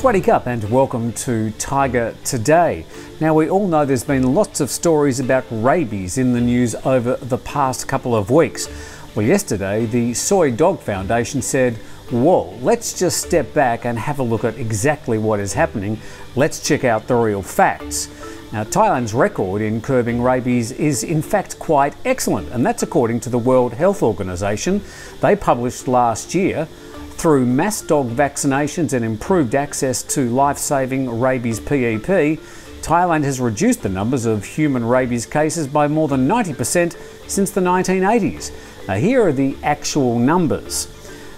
Swaddy up and welcome to Thaiger Today. Now, we all know there's been lots of stories about rabies in the news over the past couple of weeks. Well, yesterday the Soi Dog Foundation said, whoa, let's just step back and have a look at exactly what is happening. Let's check out the real facts. Now, Thailand's record in curbing rabies is in fact quite excellent, and that's according to the World Health Organization. They published last year, through mass dog vaccinations and improved access to life-saving rabies PEP, Thailand has reduced the numbers of human rabies cases by more than 90% since the 1980s. Now, here are the actual numbers.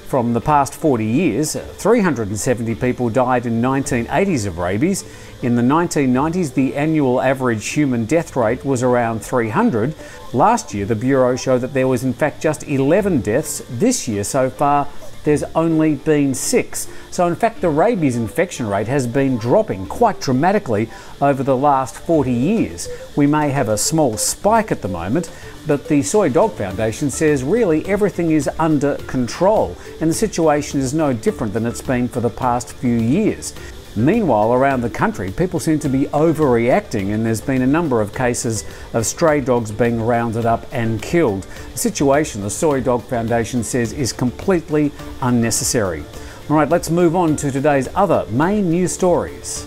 From the past 40 years, 370 people died in 1980s of rabies. In the 1990s, the annual average human death rate was around 300. Last year, the Bureau showed that there was in fact just 11 deaths. This year so far, there's only been 6. So in fact, the rabies infection rate has been dropping quite dramatically over the last 40 years. We may have a small spike at the moment, but the Soi Dog Foundation says really everything is under control, and the situation is no different than it's been for the past few years. Meanwhile, around the country, people seem to be overreacting, and there's been a number of cases of stray dogs being rounded up and killed. The situation, the Soi Dog Foundation says, is completely unnecessary. All right, let's move on to today's other main news stories.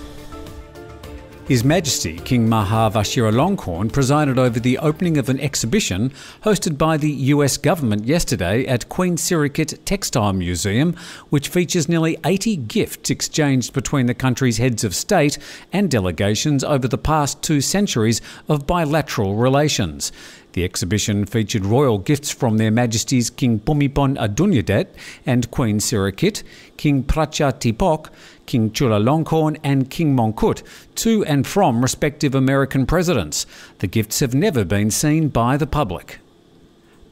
His Majesty King Maha Vajiralongkorn presided over the opening of an exhibition hosted by the US government yesterday at Queen Sirikit Textile Museum, which features nearly 80 gifts exchanged between the country's heads of state and delegations over the past 2 centuries of bilateral relations. The exhibition featured royal gifts from Their Majesties King Bhumibol Adulyadej and Queen Sirikit, King Premchai, King Chulalongkorn and King Mongkut, to and from respective American presidents. The gifts have never been seen by the public.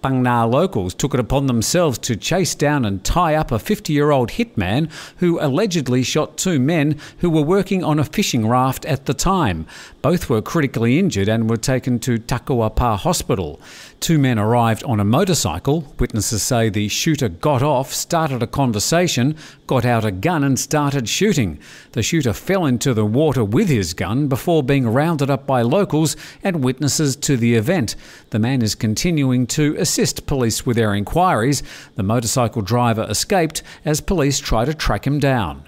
Phang Nga locals took it upon themselves to chase down and tie up a 50-year-old hitman who allegedly shot 2 men who were working on a fishing raft at the time. Both were critically injured and were taken to Takuapa Hospital. 2 men arrived on a motorcycle. Witnesses say the shooter got off, started a conversation, got out a gun and started shooting. The shooter fell into the water with his gun before being rounded up by locals and witnesses to the event. The man is continuing to assist police with their inquiries. The motorcycle driver escaped as police try to track him down.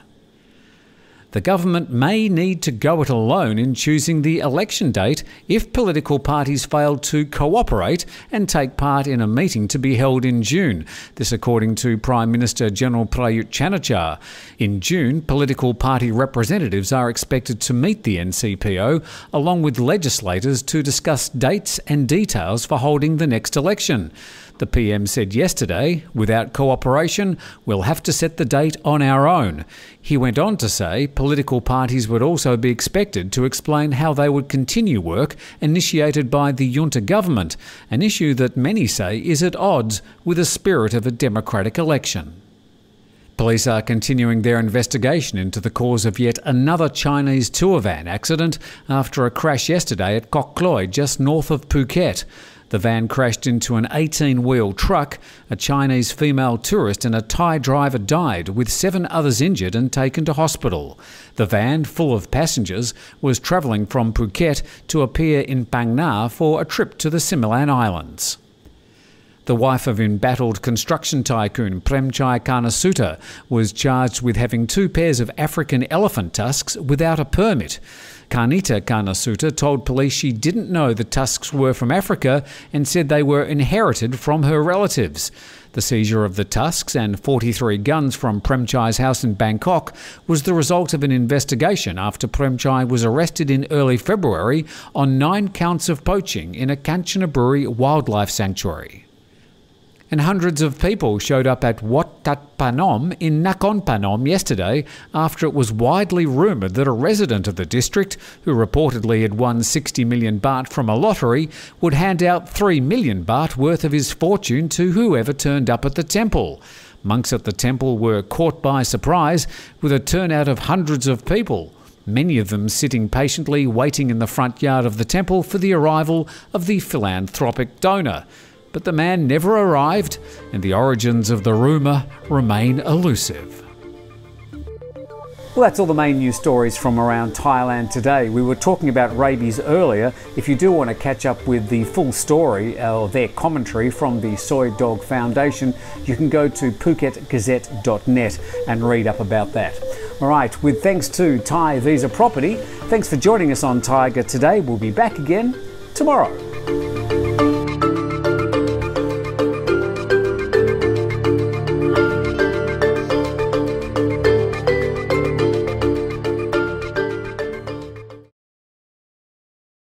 The government may need to go it alone in choosing the election date if political parties fail to cooperate and take part in a meeting to be held in June. This according to Prime Minister General Prayut Chan-o-cha. In June, political party representatives are expected to meet the NCPO along with legislators to discuss dates and details for holding the next election. The PM said yesterday, without cooperation, we'll have to set the date on our own. He went on to say political parties would also be expected to explain how they would continue work initiated by the junta government, an issue that many say is at odds with the spirit of a democratic election. Police are continuing their investigation into the cause of yet another Chinese tour van accident after a crash yesterday at Kok Kloi, just north of Phuket. The van crashed into an 18-wheel truck. A Chinese female tourist and a Thai driver died, with 7 others injured and taken to hospital. The van, full of passengers, was travelling from Phuket to appear in Phang Nha for a trip to the Similan Islands. The wife of embattled construction tycoon Premchai Karnasuta was charged with having 2 pairs of African elephant tusks without a permit. Karnita Karnasuta told police she didn't know the tusks were from Africa and said they were inherited from her relatives. The seizure of the tusks and 43 guns from Premchai's house in Bangkok was the result of an investigation after Premchai was arrested in early February on 9 counts of poaching in a Kanchanaburi wildlife sanctuary. And hundreds of people showed up at Wat Tat Panom in Nakhon Panom yesterday after it was widely rumoured that a resident of the district, who reportedly had won 60 million baht from a lottery, would hand out 3 million baht worth of his fortune to whoever turned up at the temple. Monks at the temple were caught by surprise with a turnout of hundreds of people, many of them sitting patiently waiting in the front yard of the temple for the arrival of the philanthropic donor. But the man never arrived, and the origins of the rumour remain elusive. Well, that's all the main news stories from around Thailand today. We were talking about rabies earlier. If you do want to catch up with the full story or their commentary from the Soi Dog Foundation, you can go to phuketgazette.net and read up about that. All right, with thanks to Thai Visa Property, thanks for joining us on Thaiger today. We'll be back again tomorrow.